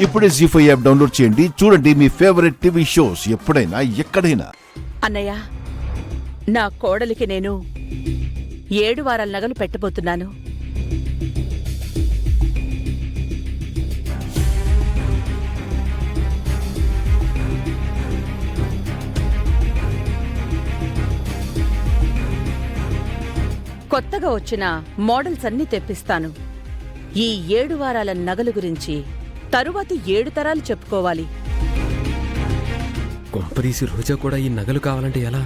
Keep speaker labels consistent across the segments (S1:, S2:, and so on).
S1: ఇప్పుడే జీ5 app download చేయండి. చూడండి మీ ఫేవరెట్ టీవీ షోస్ ఎప్పుడైనా ఎక్కడైనా.
S2: అన్నయ్య, నా కోడలికి నేను 7 వారాల నగలు పెట్టబోతున్నాను. కొత్తగా వచ్చిన మోడల్స్ అన్నీ తెప్పిస్తాను. ఈ 7 వారాల నగలు గురించి తరువాతి 7 తరాలు చెప్పుకోవాలి.
S3: కొంపదీసి రోజా కూడా ఈ నగలు కావాలంటే ఎలా?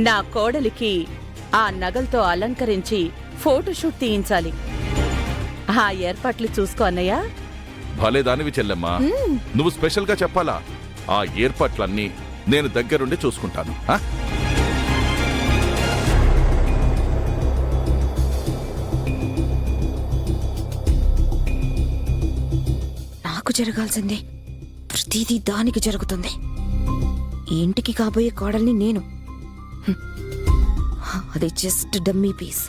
S2: నా కోడలికి ఆ నగలతో అలంకరించి ఫోటోషూట్ తీయించాలి. ఆ ఏర్పాట్లు చూసుకో అన్నయ్య.
S4: భలే దానివి చెల్లెమ్మా, నువ్వు స్పెషల్ గా చెప్పాలా? ఆ ఏర్పాట్లన్నీ నేను దగ్గరుండి చూసుకుంటాను.
S5: నాకు జరగాల్సిందే ప్రతిదీ దానికి జరుగుతుంది. ఈ ఇంటికి కాబోయే కోడల్ని నేను. అది జస్ట్ డమ్మీ పీస్.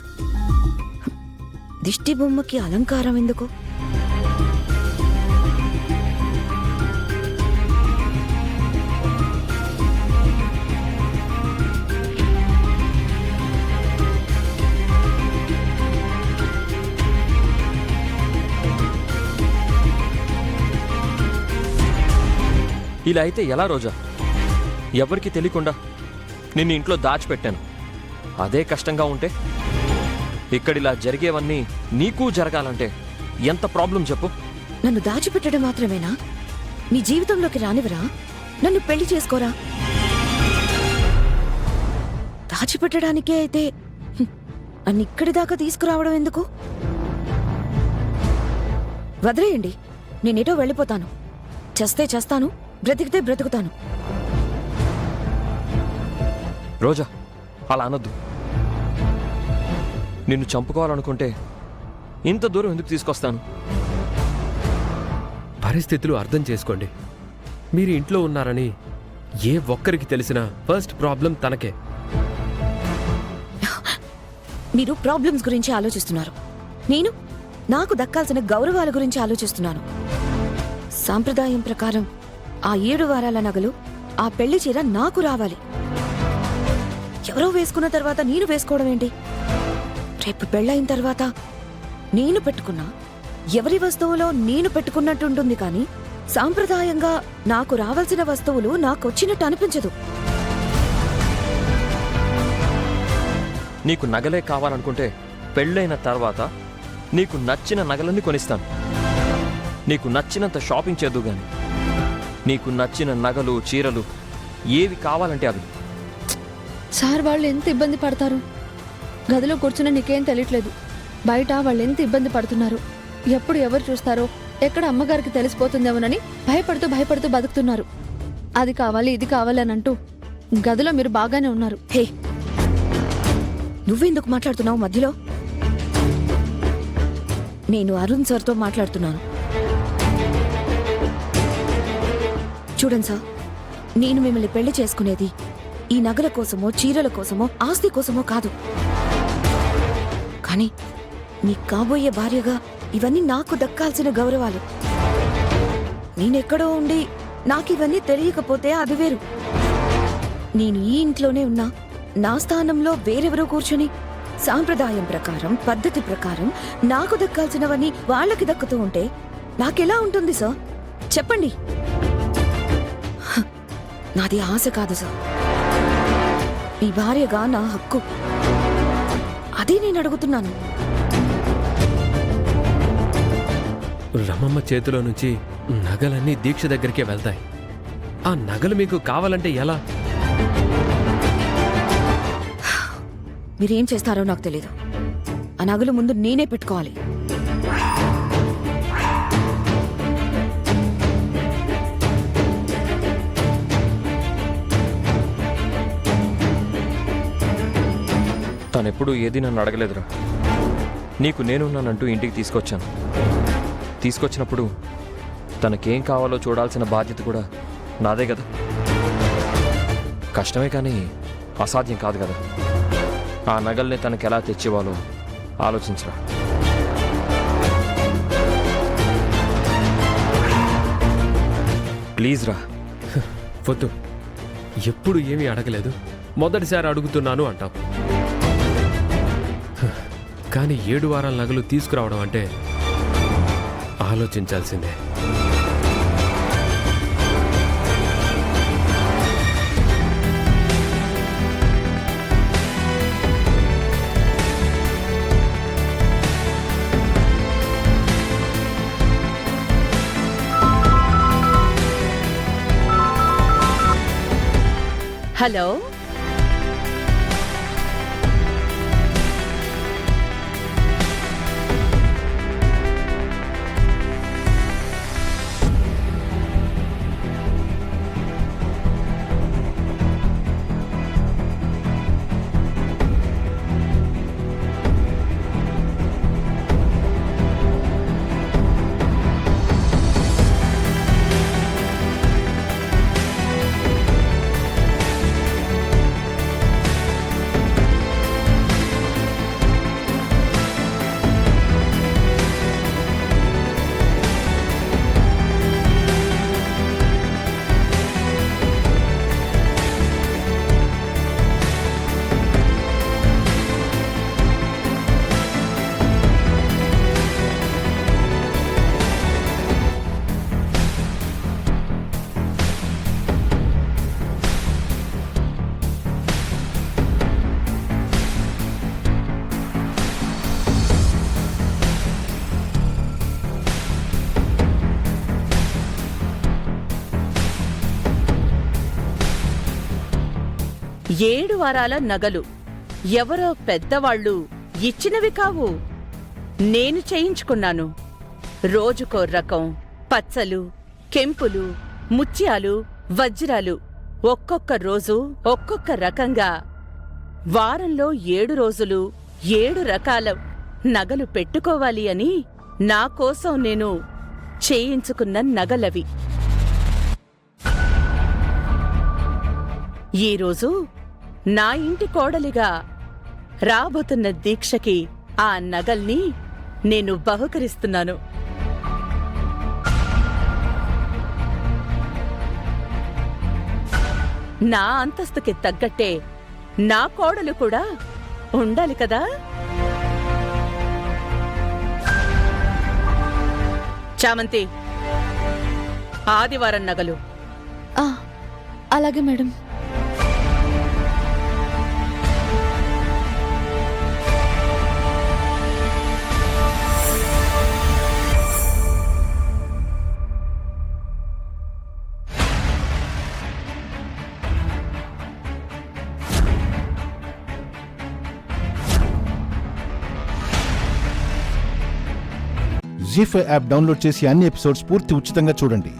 S5: దిష్టి బొమ్మకి అలంకారం ఎందుకు?
S3: ఇలా అయితే ఎలా రోజా? ఎవరికి తెలియకుండా నిన్ను ఇంట్లో దాచిపెట్టాను. అదే కష్టంగా ఉంటే ఇక్కడిలా జరిగేవన్నీ నీకు జరగాలంటే ఎంత ప్రాబ్లం చెప్పు.
S5: నన్ను దాచిపెట్టడం మాత్రమేనా? నీ జీవితంలోకి రానివరా? నన్ను పెళ్లి చేసుకోరా? దాచిపెట్టడానికే అయితే నన్ను ఇక్కడి దాకా తీసుకురావడం ఎందుకు? వదిలేయండి, నేనేటో వెళ్ళిపోతాను. చస్తే చేస్తాను, బ్రతికితే బ్రతుకుతాను.
S3: రోజా, అలా అనొద్దు. నిన్ను చంపుకోవాలనుకుంటే ఇంత దూరం ఎందుకు తీసుకొస్తాను?
S6: పరిస్థితులు అర్థం చేసుకోండి. మీరు ఇంట్లో ఉన్నారని ఏ ఒక్కరికి తెలిసినా ఫస్ట్ ప్రాబ్లం తనకే.
S5: మీరు ప్రాబ్లమ్స్ గురించి ఆలోచిస్తున్నారు, నేను నాకు దక్కాల్సిన గౌరవాల గురించి ఆలోచిస్తున్నాను. సాంప్రదాయం ప్రకారం ఆ 7 వారాల నగలు, ఆ పెళ్లి చీర నాకు రావాలి. ఎవరో వేసుకున్న తర్వాత నేను వేసుకోవడం ఏంటి? రేపు పెళ్ళయిన తర్వాత నేను పెట్టుకున్నా ఎవరి వస్తువులో నేను పెట్టుకున్నట్టుంటుంది, కానీ సాంప్రదాయంగా నాకు రావాల్సిన వస్తువులు నాకొచ్చినట్టు అనిపించదు.
S3: నీకు నగలే కావాలనుకుంటే పెళ్ళైన తర్వాత నీకు నచ్చిన నగలన్నీ కొనిస్తాను. నీకు నచ్చినంత షాపింగ్ చేద్దు గాని నీకు నచ్చిన నగలు, చీరలు ఏవి కావాలంటే అవి.
S7: సార్, వాళ్ళు ఎంత ఇబ్బంది పడతారు. గదిలో కూర్చున్న నీకేం తెలియట్లేదు. బయట వాళ్ళు ఎంత ఇబ్బంది పడుతున్నారు. ఎప్పుడు ఎవరు చూస్తారో, ఎక్కడ అమ్మగారికి తెలిసిపోతుందేమోనని భయపడుతూ బతుకుతున్నారు. అది కావాలి, ఇది కావాలి అని అంటూ గదిలో మీరు బాగానే ఉన్నారు.
S5: హే, నువ్వెందుకు మాట్లాడుతున్నావు మధ్యలో? నేను అరుణ్ సార్తో మాట్లాడుతున్నాను. చూడండి సార్, నేను మిమ్మల్ని పెళ్లి చేసుకునేది ఈ నగల కోసమో, చీరల కోసమో, ఆస్తి కోసమో కాదు. కానీ నీ కాబోయే భార్యగా ఇవన్నీ నాకు దక్కాల్సిన గౌరవాలు. నేనెక్కడో ఉండి నాకివన్నీ తెలియకపోతే అది వేరు. నేను ఈ ఇంట్లోనే ఉన్నా, నా స్థానంలో వేరెవరో కూర్చొని సాంప్రదాయం ప్రకారం, పద్ధతి ప్రకారం నాకు దక్కాల్సినవన్నీ వాళ్ళకి దక్కుతూ ఉంటే నాకెలా ఉంటుంది సార్? చెప్పండి. నాది ఆశ కాదు సార్, మీ భార్యగా నా హక్కు. అదే నేను అడుగుతున్నాను.
S6: రమమ్మ చేతిలో నుంచి నగలన్నీ దీక్ష దగ్గరికే వెళ్తాయి. ఆ నగలు మీకు కావాలంటే ఎలా?
S5: మీరేం చేస్తారో నాకు తెలీదు. ఆ నగలు ముందు నేనే పెట్టుకోవాలి.
S3: తనెప్పుడు ఏది నన్ను అడగలేదురా. నీకు నేనున్నానంటూ ఇంటికి తీసుకొచ్చినప్పుడు తనకేం కావాలో చూడాల్సిన బాధ్యత కూడా నాదే కదా. కష్టమే కానీ అసాధ్యం కాదు కదా. ఆ నగల్ని తనకెలా తెచ్చివ్వాలో ఆలోచించరా. ప్లీజ్ రా.
S6: వద్దు, ఎప్పుడు ఏమీ అడగలేదు, మొదటిసారి అడుగుతున్నాను అంటాం. కానీ 7 వారాల నగలు తీసుకురావడం అంటే ఆలోచించాల్సిందే.
S2: హలో, ఏడు వారాల నగలు ఎవరో పెద్దవాళ్ళు ఇచ్చినవి కావు, నేను చేయించుకున్నాను. రోజుకో రకం పచ్చలు, కెంపులు, ముత్యాలు, వజ్రాలు, ఒక్కొక్క రోజు ఒక్కొక్క రకంగా, వారంలో 7 రోజులు 7 రకాల నగలు పెట్టుకోవాలి అని నా కోసం నేను చేయించుకున్న నగలవి. ఈరోజు నా ఇంటి కోడలిగా రాబోతున్న దీక్షకి ఆ నగల్ని నేను బహుకరిస్తున్నాను. నా అంతస్తుకి తగ్గట్టే నా కోడలు కూడా ఉండాలి కదా. చామంతి, ఆదివారం నగలు.
S7: అలాగే మేడం.
S1: జీ5 యాప్ డౌన్లోడ్ చేసి అన్ని ఎపిసోడ్స్ పూర్తి ఉచితంగా చూడండి.